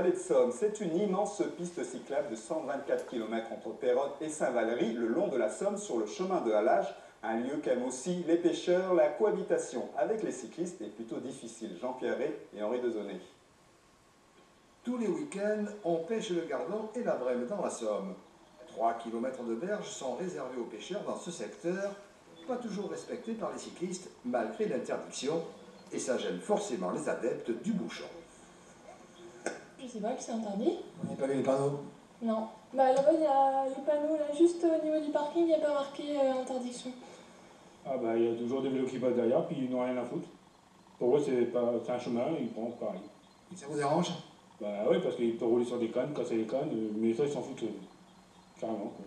vallée de Somme. C'est une immense piste cyclable de 124 km entre Péronne et Saint-Valery, le long de la Somme, sur le chemin de halage. Un lieu qu'aiment aussi les pêcheurs. La cohabitation avec les cyclistes est plutôt difficile. Jean-Pierre Rey et Henri Dezonnet. Tous les week-ends, on pêche le gardon et la brème dans la Somme. 3 km de berges sont réservés aux pêcheurs dans ce secteur, pas toujours respecté par les cyclistes malgré l'interdiction, et ça gêne forcément les adeptes du bouchon. Je sais pas que c'est interdit. On n'a pas vu les panneaux? Non. Bah là-bas, il y a les panneaux, là, juste au niveau du parking, il n'y a pas marqué interdiction. Ah bah il y a toujours des vélos qui passent derrière, puis ils n'ont rien à foutre. Pour eux, c'est un chemin, ils prennent pareil. Et ça vous dérange? Bah oui, parce qu'ils peuvent rouler sur des cannes, casser les cannes, mais ça, ils s'en foutent carrément, quoi.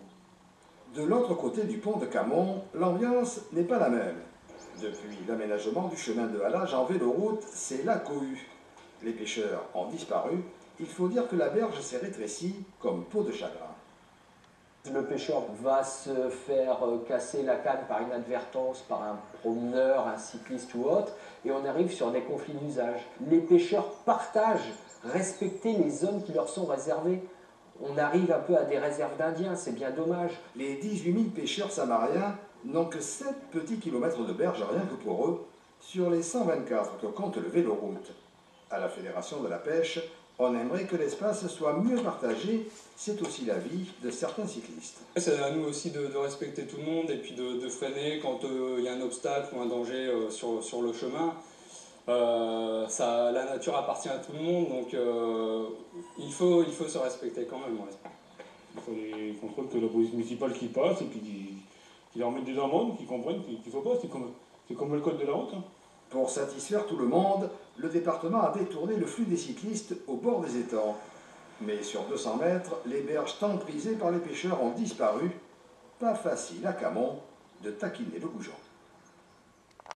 De l'autre côté du pont de Camon, l'ambiance n'est pas la même. Depuis l'aménagement du chemin de halage en véloroute, c'est la cohue. Les pêcheurs ont disparu. Il faut dire que la berge s'est rétrécie comme peau de chagrin. Le pêcheur va se faire casser la canne par inadvertance par un promeneur, un cycliste ou autre, et on arrive sur des conflits d'usage. Les pêcheurs partagent, respecter les zones qui leur sont réservées. On arrive un peu à des réserves d'Indiens, c'est bien dommage. Les 18 000 pêcheurs samariens n'ont que 7 petits kilomètres de berge rien que pour eux, sur les 124 que compte le véloroute. À la Fédération de la pêche, on aimerait que l'espace soit mieux partagé, c'est aussi l'avis de certains cyclistes. C'est à nous aussi de respecter tout le monde et puis de freiner quand il y a un obstacle ou un danger sur le chemin. La nature appartient à tout le monde, donc il faut se respecter quand même. Ouais. Il faut des contrôles que la police municipale qui passe et puis qui leur mettent des amendes, qui comprennent qu'il ne faut pas, c'est comme le code de la route. Hein. Pour satisfaire tout le monde, le département a détourné le flux des cyclistes au bord des étangs. Mais sur 200 mètres, les berges tant prisées par les pêcheurs ont disparu. Pas facile à Camon de taquiner le goujon.